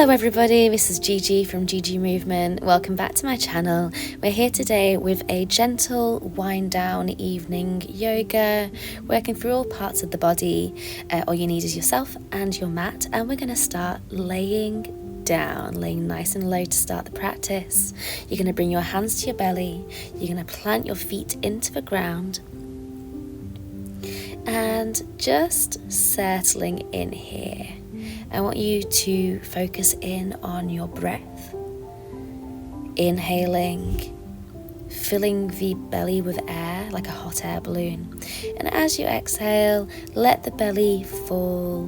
Hello everybody, this is Gigi from Gigi Movement. Welcome back to my channel. We're here today with a gentle wind down evening yoga, working through all parts of the body. All you need is yourself and your mat, and we're going to start laying down, laying nice and low to start the practice. You're going to bring your hands to your belly, you're going to plant your feet into the ground, and just settling in here. I want you to focus in on your breath, inhaling, filling the belly with air like a hot air balloon. And as you exhale, let the belly fall,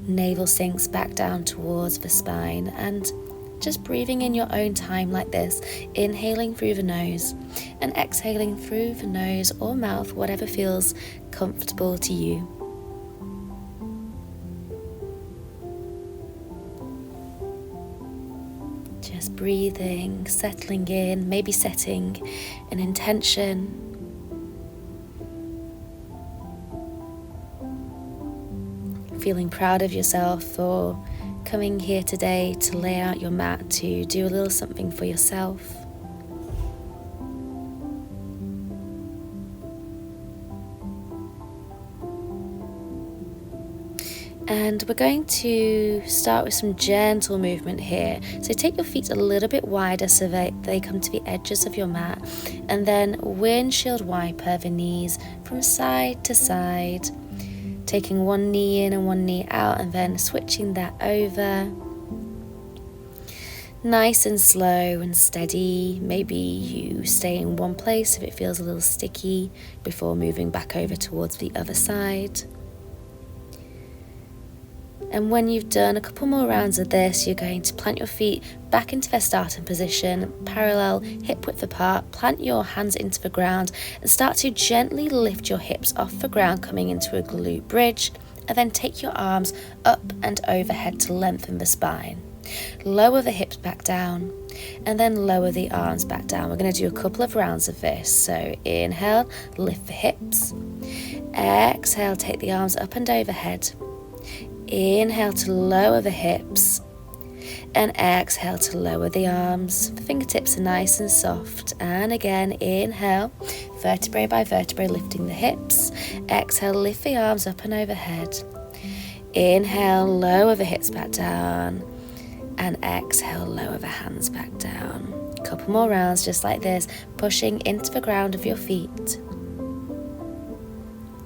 navel sinks back down towards the spine, and just breathing in your own time like this, inhaling through the nose and exhaling through the nose or mouth, whatever feels comfortable to you. Just breathing, settling in, maybe setting an intention. Feeling proud of yourself for coming here today to lay out your mat, to do a little something for yourself. And we're going to start with some gentle movement here. So take your feet a little bit wider so they come to the edges of your mat, and then windshield wiper the knees from side to side, taking one knee in and one knee out, and then switching that over. Nice and slow and steady. Maybe you stay in one place if it feels a little sticky before moving back over towards the other side. And when you've done a couple more rounds of this, you're going to plant your feet back into their starting position, parallel, hip width apart, plant your hands into the ground and start to gently lift your hips off the ground, coming into a glute bridge, and then take your arms up and overhead to lengthen the spine. Lower the hips back down and then lower the arms back down. We're going to do a couple of rounds of this. So inhale, lift the hips. Exhale, take the arms up and overhead. Inhale to lower the hips, and exhale to lower the arms. The fingertips are nice and soft. And again, inhale, vertebrae by vertebrae, lifting the hips. Exhale, lift the arms up and overhead. Inhale, lower the hips back down, and exhale, lower the hands back down. A couple more rounds just like this, pushing into the ground of your feet.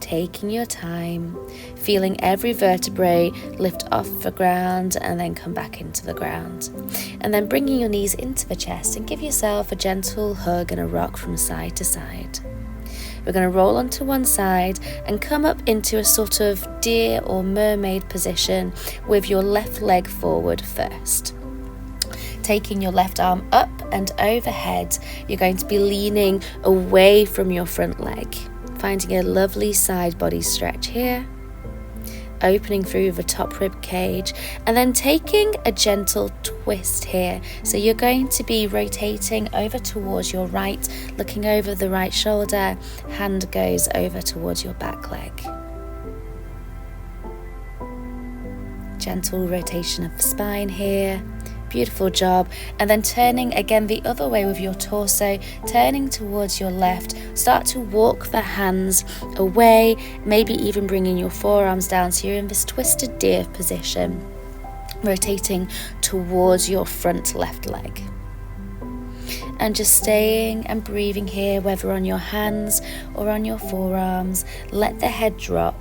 Taking your time, feeling every vertebrae lift off the ground and then come back into the ground. And then bringing your knees into the chest and give yourself a gentle hug and a rock from side to side. We're going to roll onto one side and come up into a sort of deer or mermaid position with your left leg forward first. Taking your left arm up and overhead, you're going to be leaning away from your front leg. Finding a lovely side body stretch here, opening through the top rib cage, and then taking a gentle twist here. So you're going to be rotating over towards your right, looking over the right shoulder, hand goes over towards your back leg. Gentle rotation of the spine here. Beautiful job. And then turning again the other way with your torso, turning towards your left. Start to walk the hands away, maybe even bringing your forearms down so you're in this twisted deer position, rotating towards your front left leg. And just staying and breathing here, whether on your hands or on your forearms. Let the head drop.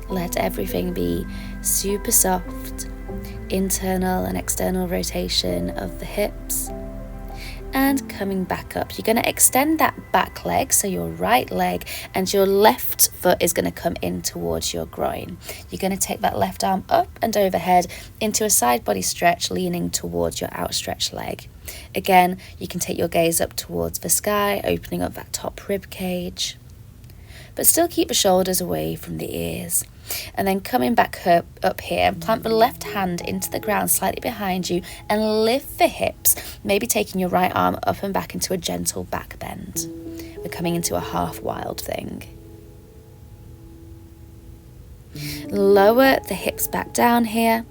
Let everything be super soft. Internal and external rotation of the hips, and coming back up. You're going to extend that back leg, so your right leg, and your left foot is going to come in towards your groin. You're going to take that left arm up and overhead into a side body stretch, leaning towards your outstretched leg. Again, you can take your gaze up towards the sky, opening up that top rib cage, but still keep the shoulders away from the ears. And then coming back up here, plant the left hand into the ground slightly behind you and lift the hips, maybe taking your right arm up and back into a gentle back bend. We're coming into a half wild thing. Lower the hips back down here.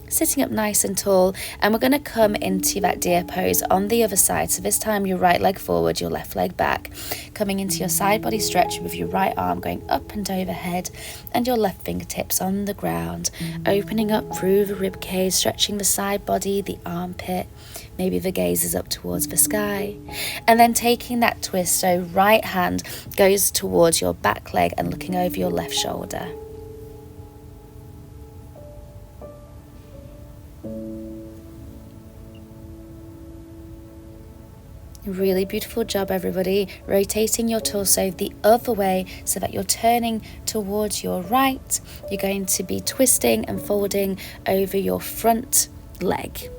Sitting up nice and tall, and we're going to come into that deer pose on the other side. So this time your right leg forward, your left leg back, coming into your side body stretch with your right arm going up and overhead and your left fingertips on the ground, opening up through the rib cage, stretching the side body, the armpit, maybe the gaze is up towards the sky, and then taking that twist, so right hand goes towards your back leg and looking over your left shoulder. Really beautiful job, everybody. Rotating your torso the other way so that you're turning towards your right. You're going to be twisting and folding over your front leg.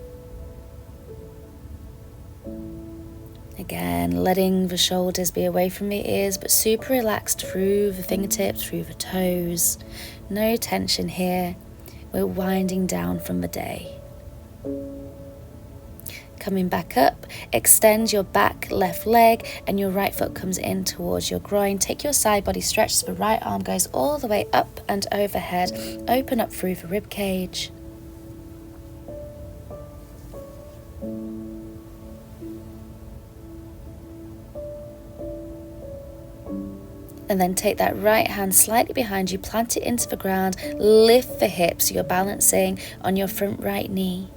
Again, letting the shoulders be away from the ears, but super relaxed through the fingertips, through the toes. No tension here. We're winding down from the day. Coming back up, extend your back left leg and your right foot comes in towards your groin. Take your side body stretch so the right arm goes all the way up and overhead. Open up through the rib cage. And then take that right hand slightly behind you, plant it into the ground, lift the hips so you're balancing on your front right knee.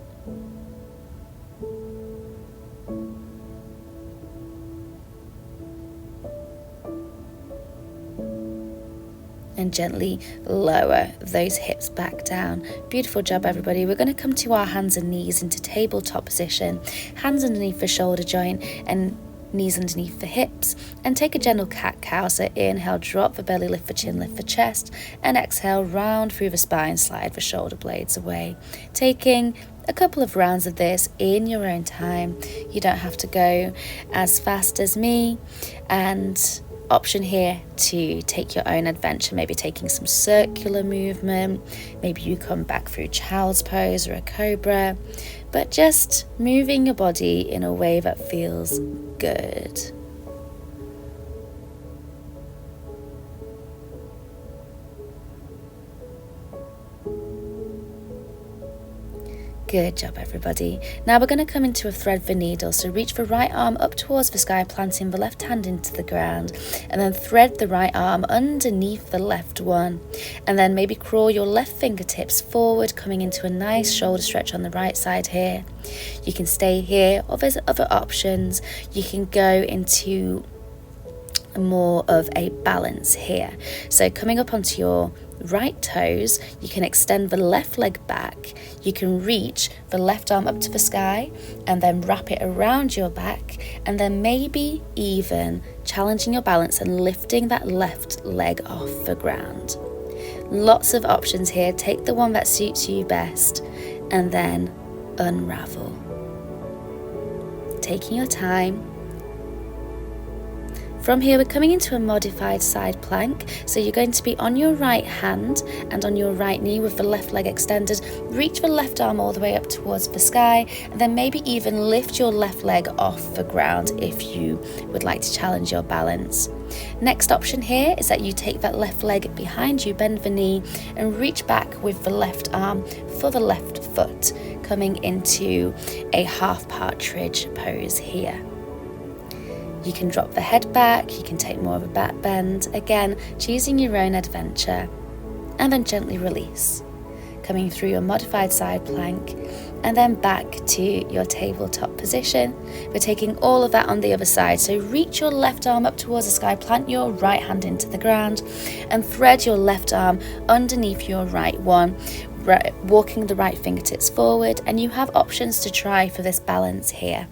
And gently lower those hips back down. Beautiful job, everybody. We're going to come to our hands and knees into tabletop position. Hands underneath the shoulder joint and knees underneath the hips. And take a gentle cat-cow. So inhale, drop the belly, lift the chin, lift the chest. And exhale, round through the spine, slide the shoulder blades away. Taking a couple of rounds of this in your own time. You don't have to go as fast as me. And option here to take your own adventure, maybe taking some circular movement, maybe you come back through child's pose or a cobra, but just moving your body in a way that feels good. Good job, everybody. Now we're going to come into a thread the needle. So reach the right arm up towards the sky, planting the left hand into the ground, and then thread the right arm underneath the left one. And then maybe crawl your left fingertips forward, coming into a nice shoulder stretch on the right side here. You can stay here, or there's other options. You can go into more of a balance here. So coming up onto your right toes, you can extend the left leg back. You can reach the left arm up to the sky and then wrap it around your back, and then maybe even challenging your balance and lifting that left leg off the ground. Lots of options here. Take the one that suits you best and then unravel. Taking your time. From here, we're coming into a modified side plank. So you're going to be on your right hand and on your right knee with the left leg extended. Reach the left arm all the way up towards the sky, and then maybe even lift your left leg off the ground if you would like to challenge your balance. Next option here is that you take that left leg behind you, bend the knee, and reach back with the left arm for the left foot, coming into a half partridge pose here. You can drop the head back, you can take more of a back bend, again choosing your own adventure, and then gently release, coming through your modified side plank and then back to your tabletop position. We're taking all of that on the other side, so reach your left arm up towards the sky, plant your right hand into the ground and thread your left arm underneath your right one, walking the right fingertips forward, and you have options to try for this balance here.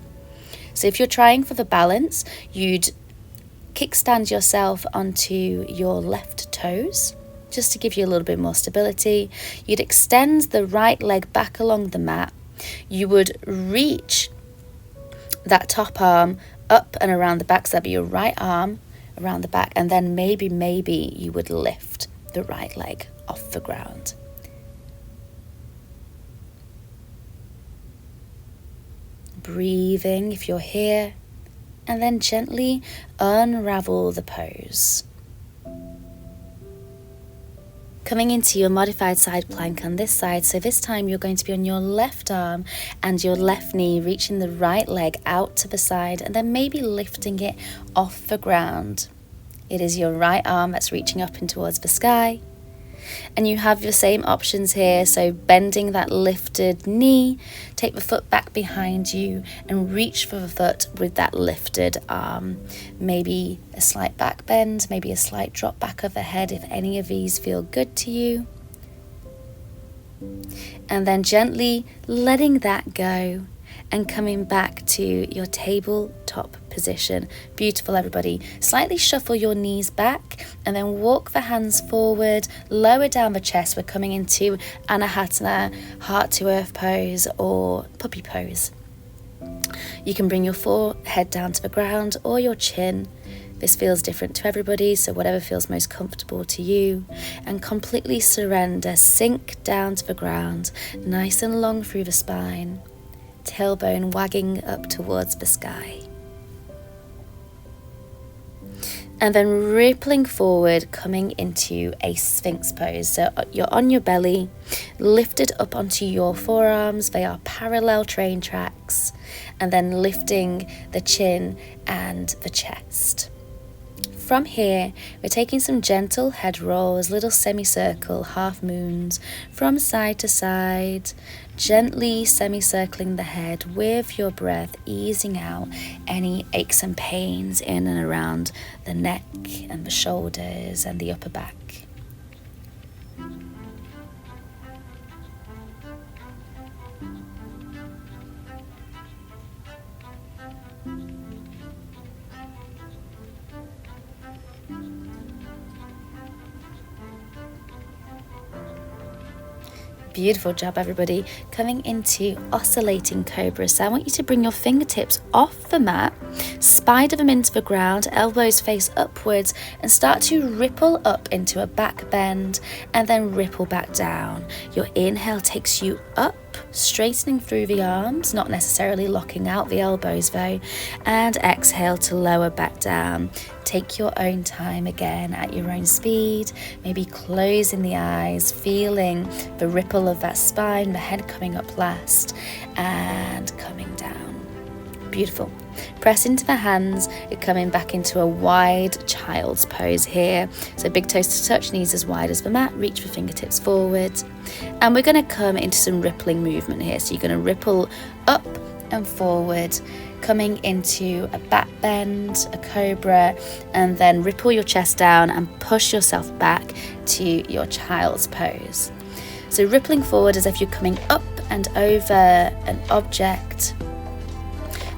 So if you're trying for the balance, you'd kickstand yourself onto your left toes, just to give you a little bit more stability. You'd extend the right leg back along the mat. You would reach that top arm up and around the back, so that'd be your right arm around the back, and then maybe you would lift the right leg off the ground. Breathing if you're here, and then gently unravel the pose. Coming into your modified side plank on this side. So this time you're going to be on your left arm and your left knee, reaching the right leg out to the side and then maybe lifting it off the ground. It is your right arm that's reaching up in towards the sky. And you have your same options here, so bending that lifted knee, take the foot back behind you and reach for the foot with that lifted arm. Maybe a slight back bend, maybe a slight drop back of the head if any of these feel good to you. And then gently letting that go and coming back to your tabletop position. Beautiful, everybody. Slightly shuffle your knees back and then walk the hands forward, lower down the chest. We're coming into Anahata, heart to earth pose or puppy pose. You can bring your forehead down to the ground or your chin. This feels different to everybody, so whatever feels most comfortable to you. And completely surrender, sink down to the ground, nice and long through the spine. Tailbone wagging up towards the sky. And then rippling forward, coming into a Sphinx pose. So you're on your belly, lifted up onto your forearms. They are parallel train tracks. And then lifting the chin and the chest. From here, we're taking some gentle head rolls, little semicircle, half moons, from side to side, gently semicircling the head with your breath, easing out any aches and pains in and around the neck and the shoulders and the upper back. Beautiful job, everybody. Coming into oscillating cobra. So I want you to bring your fingertips off the mat, spider them into the ground, elbows face upwards, and start to ripple up into a back bend and then ripple back down. Your inhale takes you up, straightening through the arms, not necessarily locking out the elbows though, and exhale to lower back down. Take your own time again at your own speed, maybe closing the eyes, feeling the ripple of that spine, the head coming up last and coming down. Beautiful. Press into the hands, you're coming back into a wide child's pose here. So big toes to touch, knees as wide as the mat, reach for fingertips forward. And we're going to come into some rippling movement here. So you're going to ripple up and forward, coming into a back bend, a cobra, and then ripple your chest down and push yourself back to your child's pose. So rippling forward as if you're coming up and over an object,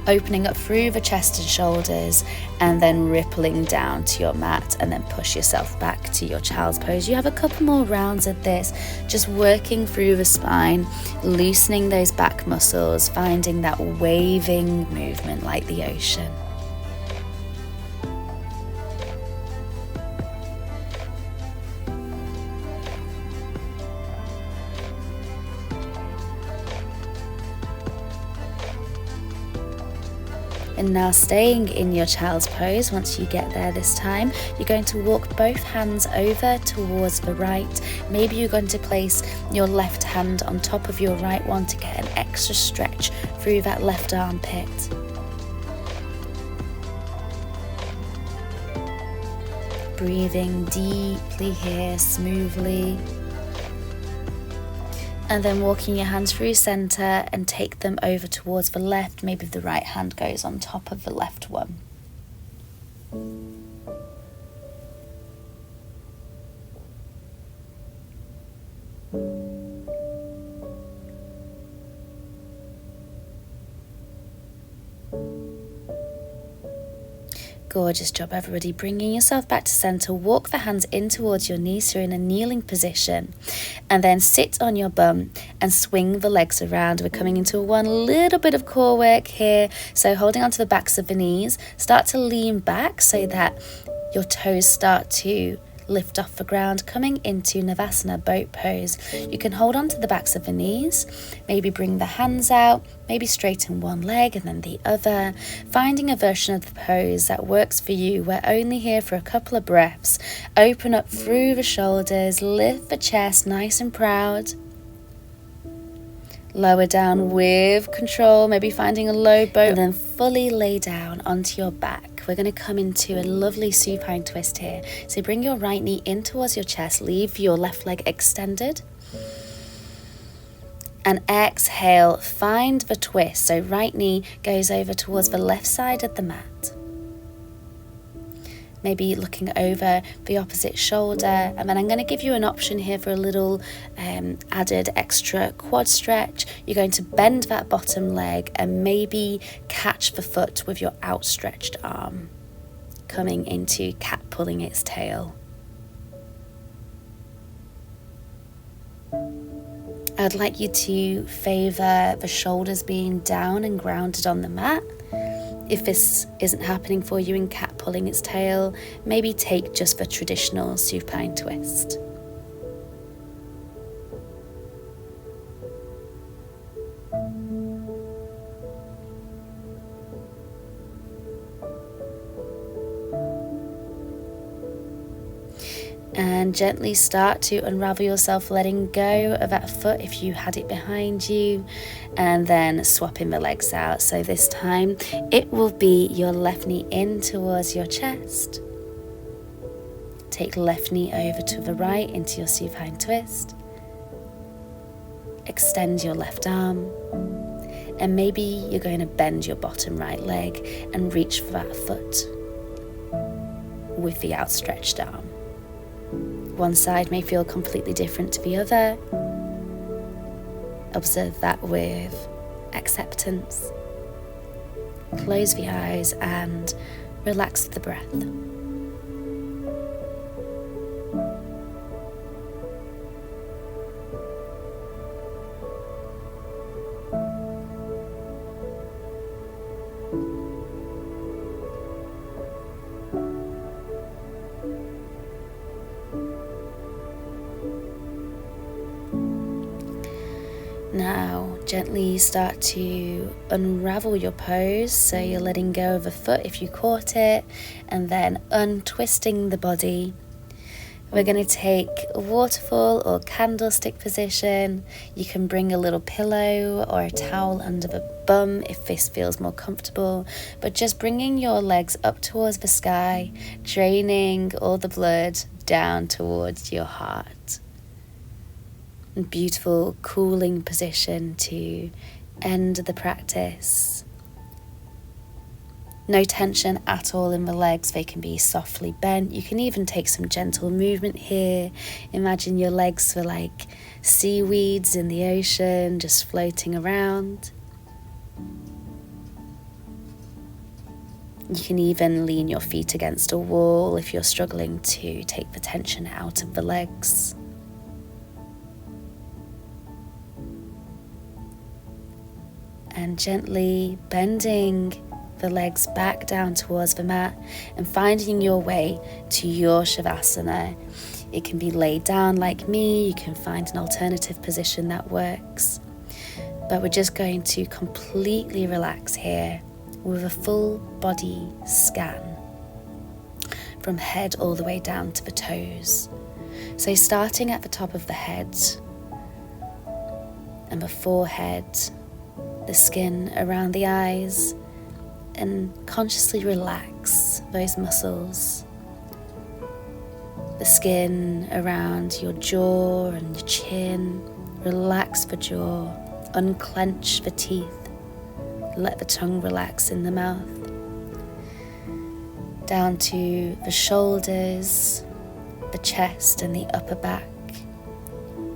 opening up through the chest and shoulders, and then rippling down to your mat and then push yourself back to your child's pose. You have a couple more rounds of this, just working through the spine, loosening those back muscles, finding that waving movement like the ocean. And now staying in your child's pose, once you get there this time, you're going to walk both hands over towards the right. Maybe you're going to place your left hand on top of your right one to get an extra stretch through that left armpit. Breathing deeply here, smoothly. And then walking your hands through center and take them over towards the left. Maybe the right hand goes on top of the left one. Gorgeous job, everybody. Bringing yourself back to center, walk the hands in towards your knees so you're in a kneeling position, and then sit on your bum and swing the legs around. We're coming into one little bit of core work here, so holding onto the backs of the knees, start to lean back so that your toes start to lift off the ground, coming into Navasana boat pose. You can hold on to the backs of the knees, maybe bring the hands out, maybe straighten one leg and then the other, finding a version of the pose that works for you. We're only here for a couple of breaths. Open up through the shoulders, lift the chest nice and proud. Lower down with control, maybe finding a low boat, and then fully lay down onto your back. We're going to come into a lovely supine twist here. So bring your right knee in towards your chest, leave your left leg extended. And exhale, find the twist. So right knee goes over towards the left side of the mat. Maybe looking over the opposite shoulder, and then I'm going to give you an option here for a little added extra quad stretch. You're going to bend that bottom leg and maybe catch the foot with your outstretched arm, coming into cat pulling its tail. I'd like you to favour the shoulders being down and grounded on the mat. If this isn't happening for you in cat pulling its tail, maybe take just the traditional supine twist. And gently start to unravel yourself, letting go of that foot if you had it behind you, and then swapping the legs out. So this time it will be your left knee in towards your chest. Take left knee over to the right into your supine twist. Extend your left arm, and maybe you're going to bend your bottom right leg and reach for that foot with the outstretched arm. One side may feel completely different to the other. Observe that with acceptance. Close the eyes and relax the breath. Now, gently start to unravel your pose, so you're letting go of a foot if you caught it, and then untwisting the body. We're going to take a waterfall or candlestick position. You can bring a little pillow or a towel under the bum if this feels more comfortable, but just bringing your legs up towards the sky, draining all the blood down towards your heart. Beautiful cooling position to end the practice. No tension at all in the legs, they can be softly bent. You can even take some gentle movement here. Imagine your legs were like seaweeds in the ocean, just floating around. You can even lean your feet against a wall if you're struggling to take the tension out of the legs. And gently bending the legs back down towards the mat and finding your way to your Shavasana. It can be laid down like me, you can find an alternative position that works. But we're just going to completely relax here with a full body scan from head all the way down to the toes. So starting at the top of the head and the forehead, the skin around the eyes, and consciously relax those muscles. The skin around your jaw and your chin, relax the jaw, unclench the teeth, let the tongue relax in the mouth. Down to the shoulders, the chest and the upper back.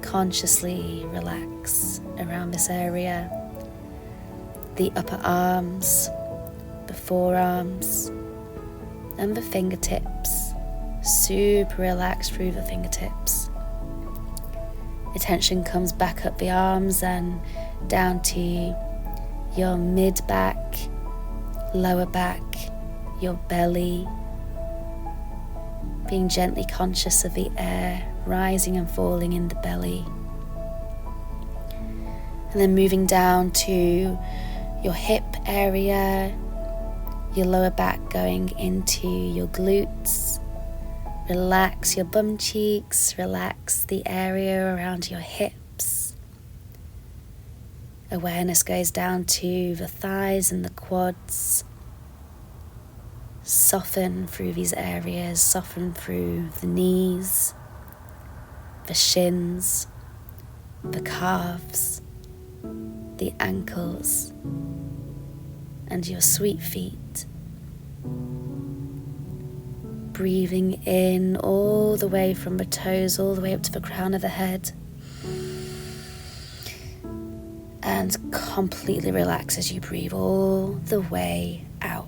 Consciously relax around this area. The upper arms, the forearms, and the fingertips. Super relaxed through the fingertips. Attention comes back up the arms and down to your mid-back, lower back, your belly, being gently conscious of the air rising and falling in the belly. And then moving down to your hip area, your lower back going into your glutes. Relax your bum cheeks, relax the area around your hips. Awareness goes down to the thighs and the quads. Soften through these areas, soften through the knees, the shins, the calves, the ankles, and your sweet feet. Breathing in all the way from the toes, all the way up to the crown of the head. And completely relax as you breathe all the way out.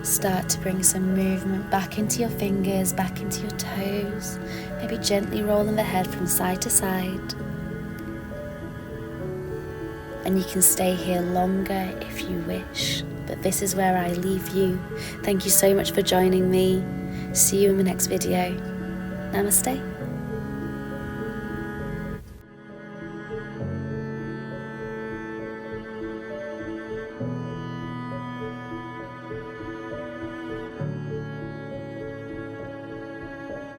Start to bring some movement back into your fingers, back into your toes. Maybe gently rolling the head from side to side. And you can stay here longer if you wish, but this is where I leave you. Thank you so much for joining me. See you in the next video. Namaste.